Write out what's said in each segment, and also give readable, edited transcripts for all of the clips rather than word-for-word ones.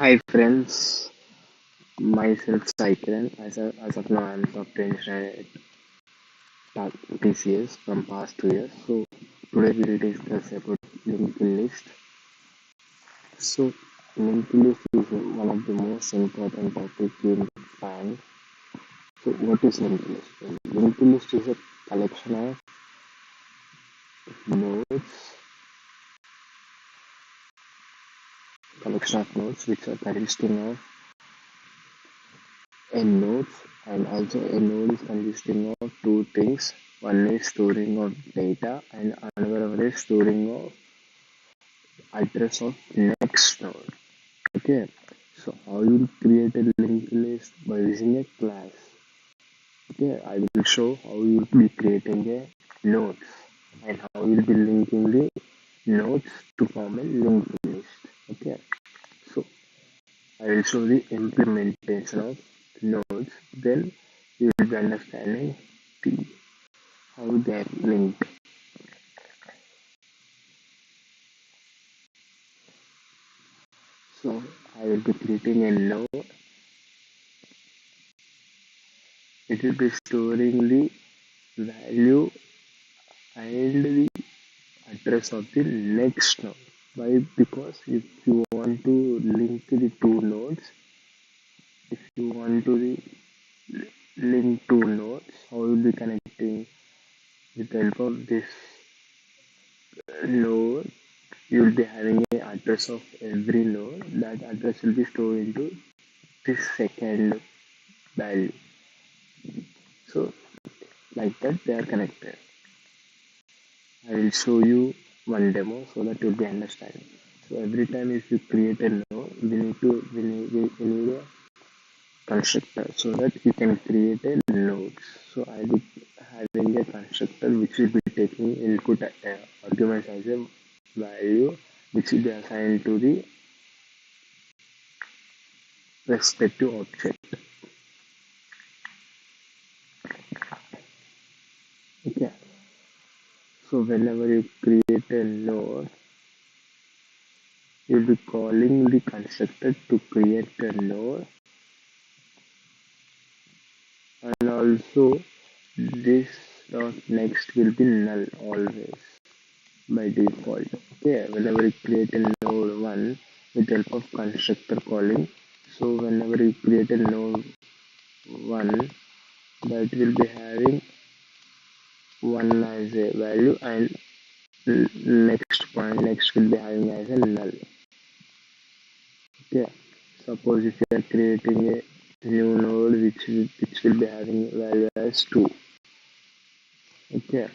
Hi friends, myself Cyclen. As of now, I'm software engineer at TCS from past 2 years. So today we'll discuss about linked list. So linked list is one of the most important topic in find. So what is linked list? Linked list is a collection of nodes, which are consisting of a nodes, and also a node is consisting of two things. One is storing of data and another one is storing of address of next node. Okay, so how you create a linked list by using a class. Okay, I will show how you will be creating a nodes and how you will be linking the nodes to form a linked list. Okay, so I will show the implementation of nodes. Then you will be understanding the how they are linked. So I will be creating a node. It will be storing the value and the address of the next node. Why? Because if you want to link the two nodes, if you want to link two nodes, how you will be connecting with the help of this node, you will be having a address of every node. That address will be stored into this second value. So like that they are connected. I will show you one demo so that you'll be understanding. So every time if you create a node, we need a constructor so that you can create a node. So I will be having a constructor which will be taking input arguments as a value which will be assigned to the respective object. Okay. So whenever you create a node, you'll be calling the constructor to create a node, and also this dot next will be null always by default. Okay, whenever you create a node 1 with help of constructor calling, so whenever you create a node 1, that will be having 1 as a value, and next will be having as a null. Okay, suppose if you are creating a new node which will be having value as 2. Okay,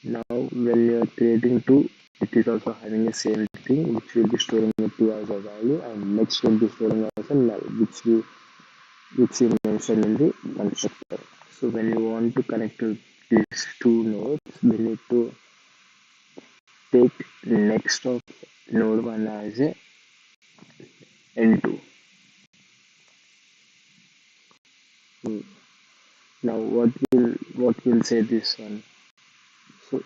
now when you are creating 2, it is also having the same thing which will be storing a 2 as a value, and next will be storing as a null which we mentioned in the constructor. So when you want to connect to these two nodes, we need to take next of node 1 as a n2. Hmm. Now what will say this one? So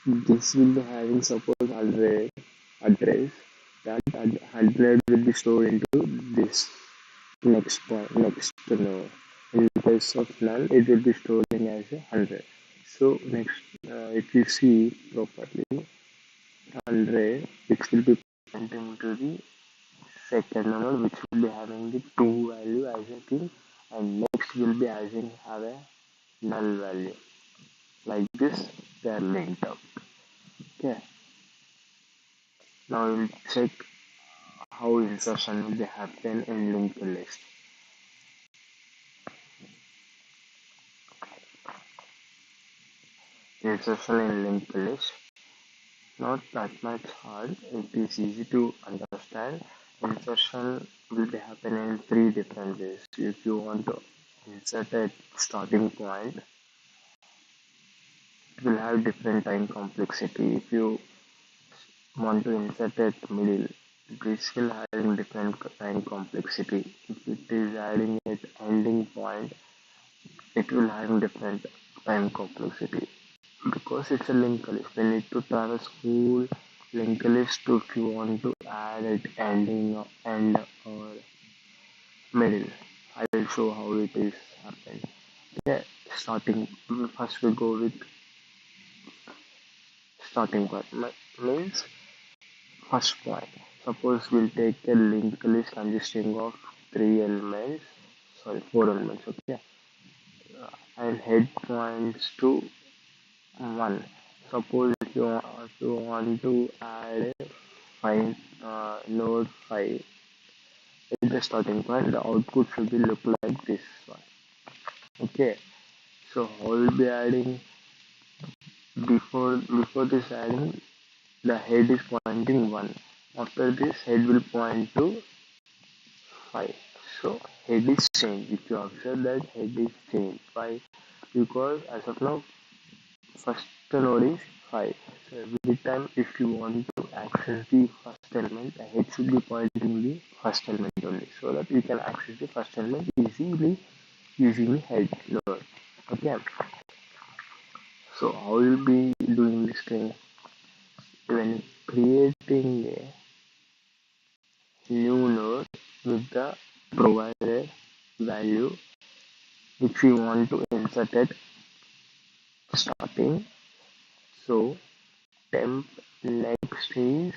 this will be having suppose 100 address. That 100 will be stored into this next node. In case of null, it will be storing as a 100. So next, if you see properly, 100 which will be pointing to the second node, which will be having the two value as a thing, and next will be have a null value. Like this, they are linked up. Okay. Now we'll check how insertion will be happen in linked list. Insertion in linked list, not that much hard. It is easy to understand. Insertion will be happening in three different ways. If you want to insert a starting point, it will have different time complexity. If you want to insert at middle, this will having different time complexity. If it is adding at ending point, it will having different time complexity. Because it's a linked list, we need to traverse whole linked list if you want to add it ending or end or middle. I will show how it is happened. Okay, starting first we go with starting point means first point. Suppose we'll take a linked list consisting of four elements. Okay, and head points to one. Suppose if you want to add a find node 5 at the starting point, the output should be look like this one. Okay, so I will be adding before this adding the head is pointing 1. After this head will point to 5. So head is changed. If you observe that head is changed. Why? Because as of now first node is 5. So every time if you want to access the first element, the head should be pointing the first element only, so that you can access the first element easily using the head node. Okay. So I will be doing this thing when creating a new node with the provided value which we want to insert at starting. So temp next is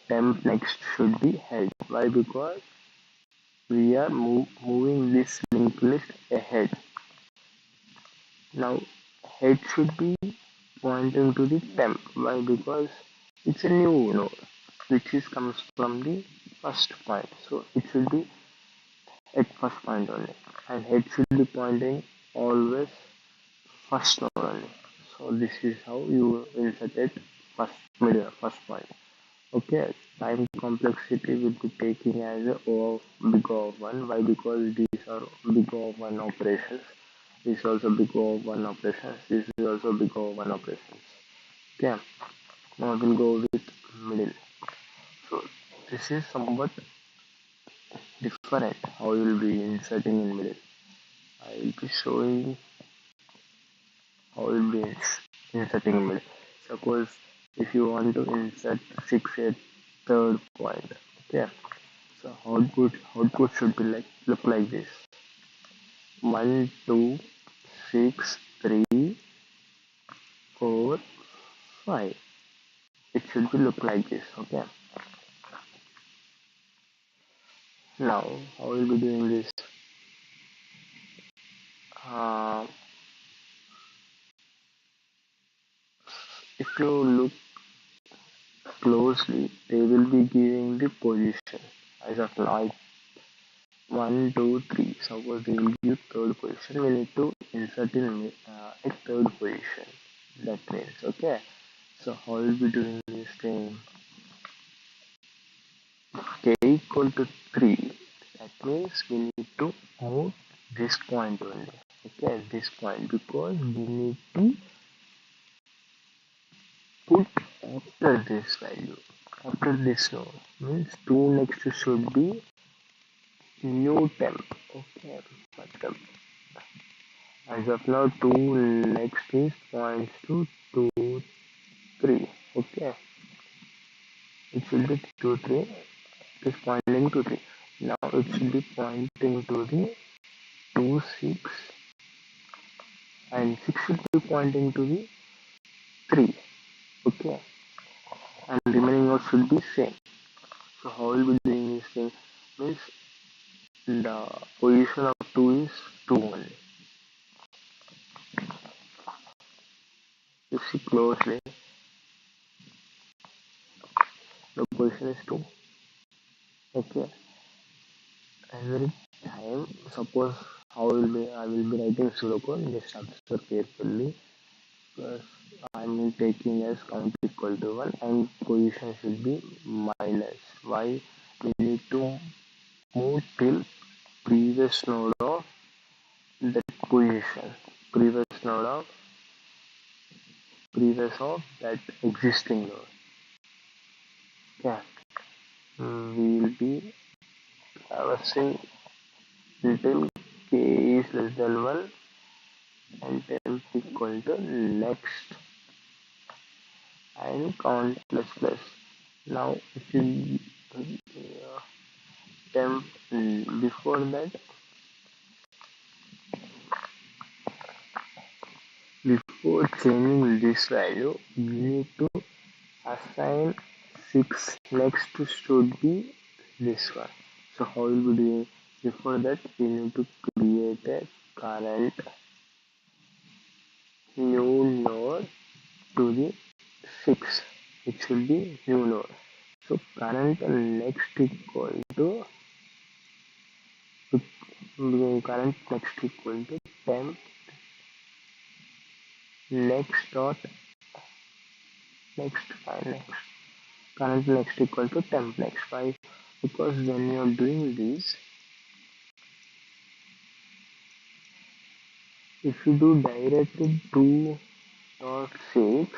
temp next should be head. Why? Because we are moving this linked list ahead. Now head should be pointing to the temp. Why? Because it's a new node which is comes from the first point. So it should be at first point only. And head should be pointing always first node only. So this is how you insert it first point. Okay, time complexity will be taking as a O of big O of 1. Why? Because these are big O of 1 operations. This is also big O of 1 operations. This is also big O of 1 operations. Okay, now we'll go with middle. So this is somewhat different how you will be inserting in middle. I will be showing how you will be inserting in middle. Suppose if you want to insert 6 at third point. Okay. So output should be look like this. 1, 2, 6, 3, 4, 5. It should be look like this. Okay. Now I will be doing this. Uh, if you look closely, they will be giving the position. As of now, 1, 2, 3. Suppose they will give third position. We need to insert in a third position. That means okay. So how will be doing this thing? K equal to 3, that means we need to move this point only. Okay, this point, because we need to put after this value, after this node, means 2 next should be new temp. Okay, but as of now 2 next is points to 2, 3. Okay, it should be 2, 3. It is pointing to 3. Now it should be pointing to the 2, 6, and 6 should be pointing to the 3. Okay, and remaining nodes should be same. So how will be doing this thing? Means the position of 2 is 2 only. You see closely, the position is 2. Okay, every time, suppose I will be writing pseudocode, just observe carefully, because I am taking as count equal to 1 and position should be minus. Why? We need to move till previous node of that position, previous of that existing node. Yeah, we will be traversing until k is less than 1 and temp equal to next. and count plus plus. Now if you temp before that, before changing this value, you need to assign 6 next should be this one. So how will we do it? Before that we need to create a current new node to the 6. It should be new node. So current next equal to current next equal to temp next dot next 5 next current next equal to temp next 5, because when you are doing this, if you do directly 2.6,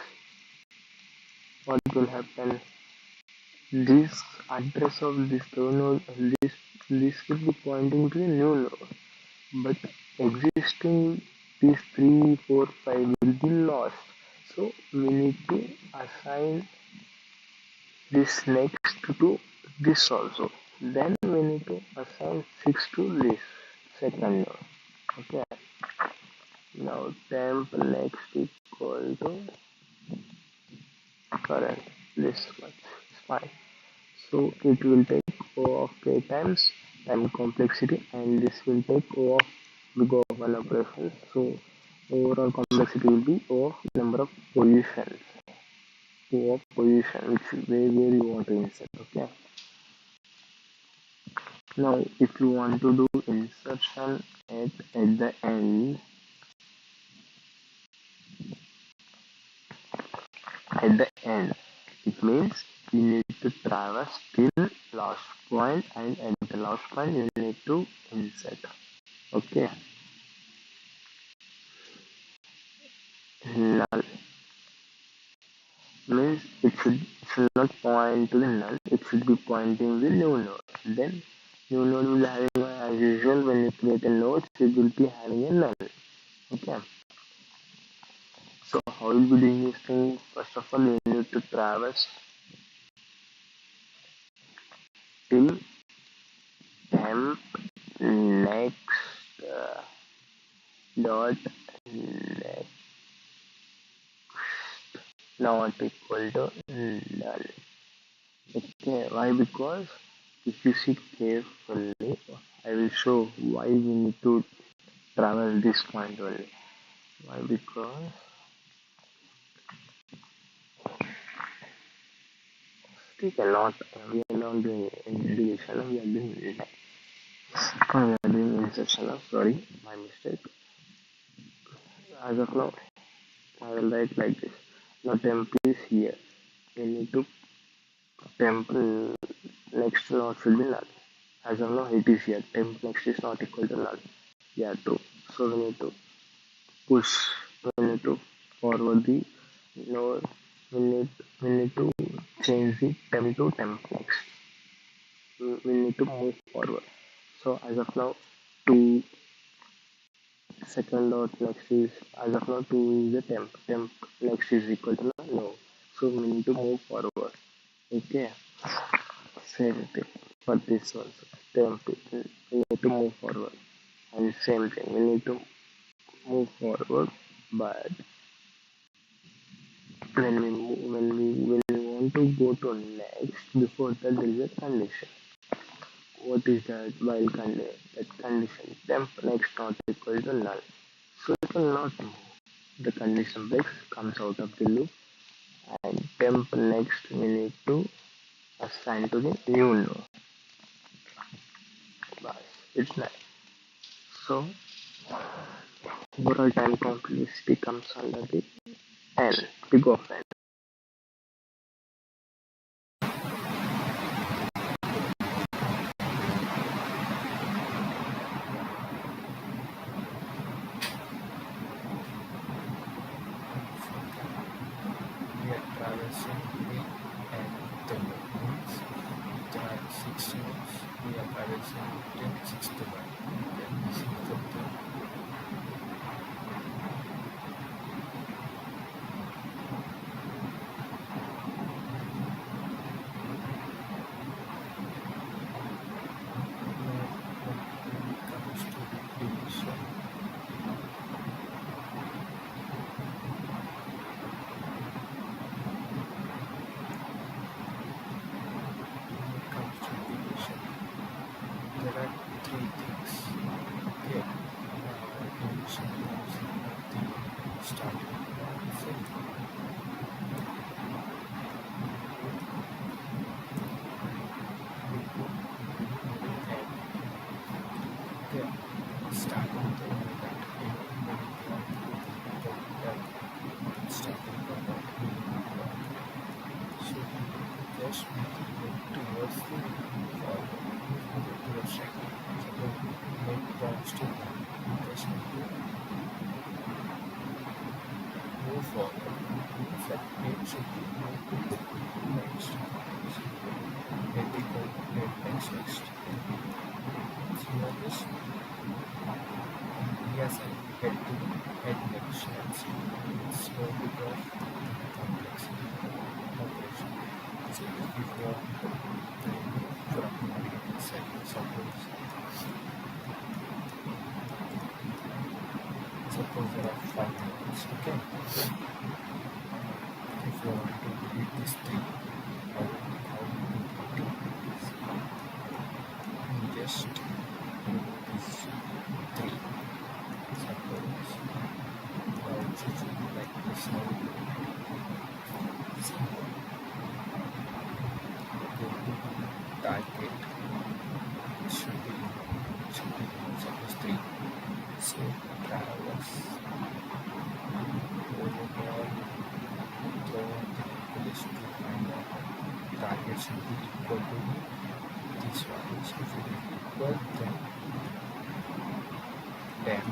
what will happen? This address of this node, this will be pointing to the new node, but existing these 3, 4, 5 will be lost. So we need to assign this next to this also. Then we need to assign 6 to this second node. Okay. Now temp next equal to current. This much is fine. So it will take O of k times time complexity, and this will take O of big O of 1 operation. So overall complexity will be O of number of positions. O of position, which where you want to insert. Okay. Now if you want to do insertion at the end, it means you need to traverse till last point, and at the last point you need to insert. Okay. Null means it should not point to the null, it should be pointing the new node. Then new node will having, as usual, when you create a node, it will be having a null. Okay. So how will be doing this thing? First of all, you need to traverse till temp next dot next not equal to null. Okay, why? Because if you see carefully, I will show why we need to travel this point only. Why? Because we cannot, we are not doing deletion, we are doing insertion. Sorry, my mistake. As of now, I will write like this. Now temp is here. We need to temp next node should be null. As of now, it is here. Temp next is not equal to null. Yeah, true. So we need to push. We need to forward the node. We need to change the temp to temp next. We need to move forward. So as of now, 2 second dot next is, as of now 2 is the temp next is equal to no, so we need to move forward. Okay, same thing for this also. Temp, we need to move forward, and same thing, we need to move forward. But when we want to go to next, before that there is a condition. What is that? While that condition temp next not equal to null, so it will not move. The condition breaks, comes out of the loop, and temp next we need to assign to the new node. Bas, it's nice. So overall time complexity comes under the n, big of n. We are traversing the nth node. There are 6 nodes. We are traversing the 6th one. Then this is the are three things. Okay, deletion comes at the starting point. So, okay, starting the that starting point of so just towards the forward towards right. Suppose make points to just move forward. So it should be next. Let it go. Let next. See what this? Yes, I get to head next. It's no big of complexity operation. So if you want from suppose there are 5 minutes, okay? If you want to delete this thing, how do you delete this? You just remove this 3. Suppose now it should be like this now. See, go to target. It should be suppose 3. So traverse overall through the list to find out target should be equal to this one. So if it is equal, then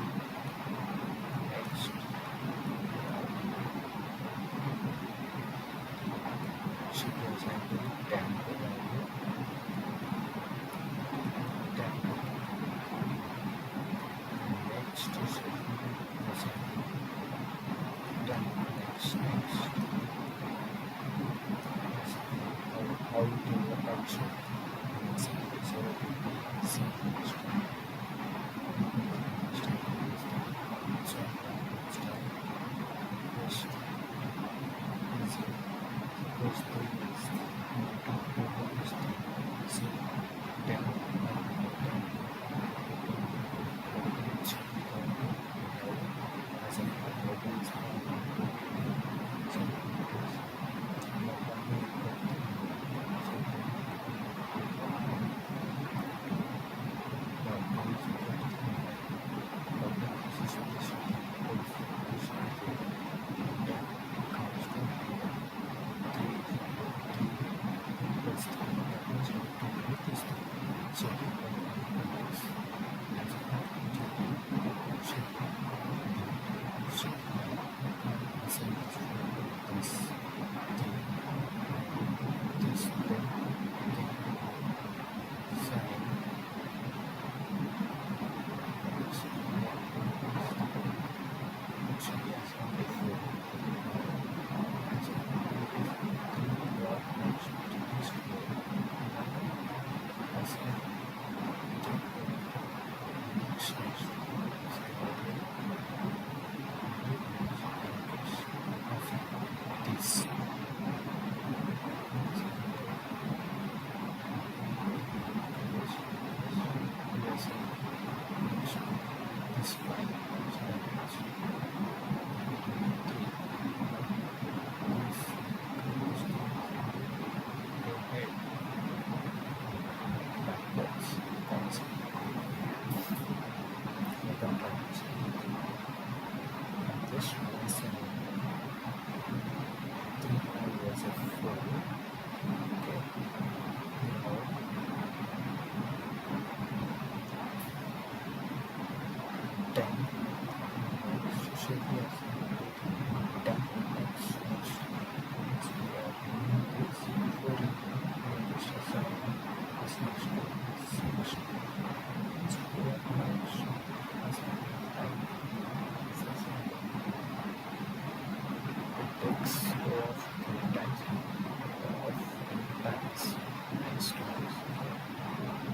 next should be assigned to the tempo value. Next should be assigned to next. How to do the function? So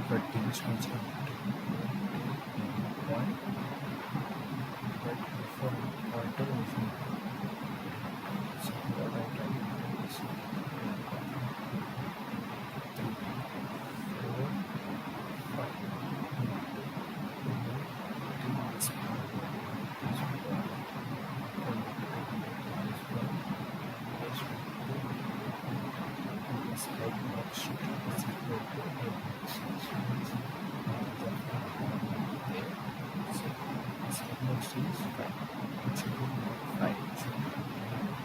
but these ones are one, but for automation, so what I can do is 3, 4, 5. next is 5. It should be 5. It should be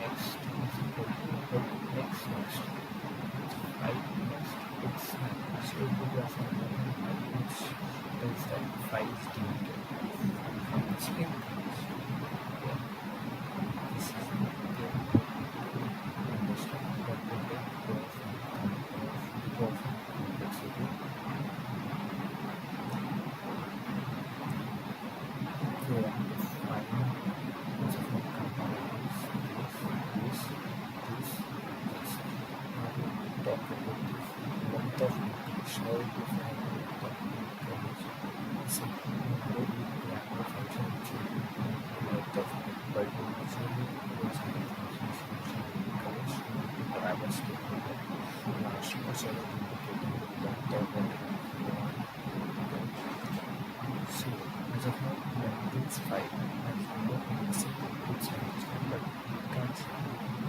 next is equal to next. 5 next x so it will be assigned which tells that 5 is deleted from the string. Okay. This is the understand what will take go from complexity. So I want to find which of the components this. Now we talk about the length of integration. How to find the length of integration? Simply include the parameter function which will be length of but usually those are the functions which are encouraged to parameter statement. So indicating the length of so as of now length is 5 and number is it's but you can't see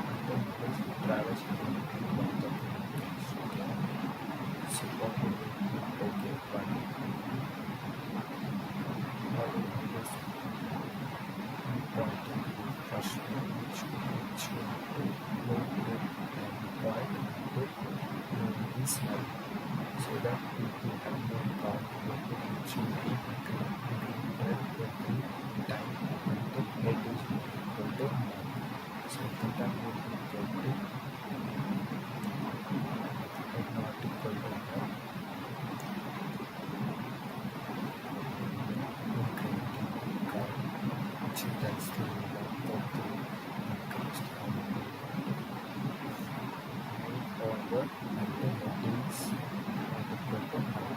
until because traverse the length of the integration. Okay. So what we will do, okay, one now we will just point to the first one which will go to and point to this side so that we will have more count which will be time until head is equal to 9. So the time will be equal to head not equal to 9. Which tells the length of the increased however until head is not equal to 9.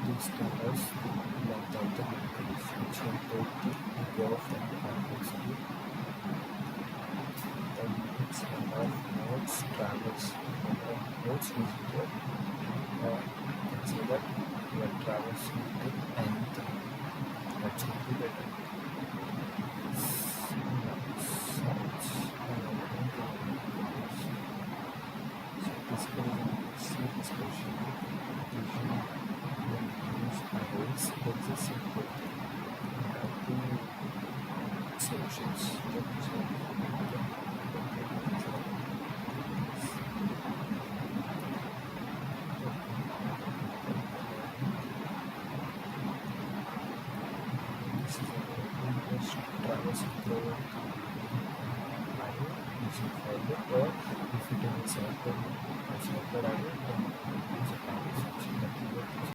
This tells us the length of the increase which will take the graph from the complexity. Then its number of nodes travels. Number of nodes is equal. You can say that you are traversing the nth. That should be better. So basically when you see this question, usually when you use arrays, there is a simple thing. You have two solutions. Traversing through array using for loop or if it is a circle array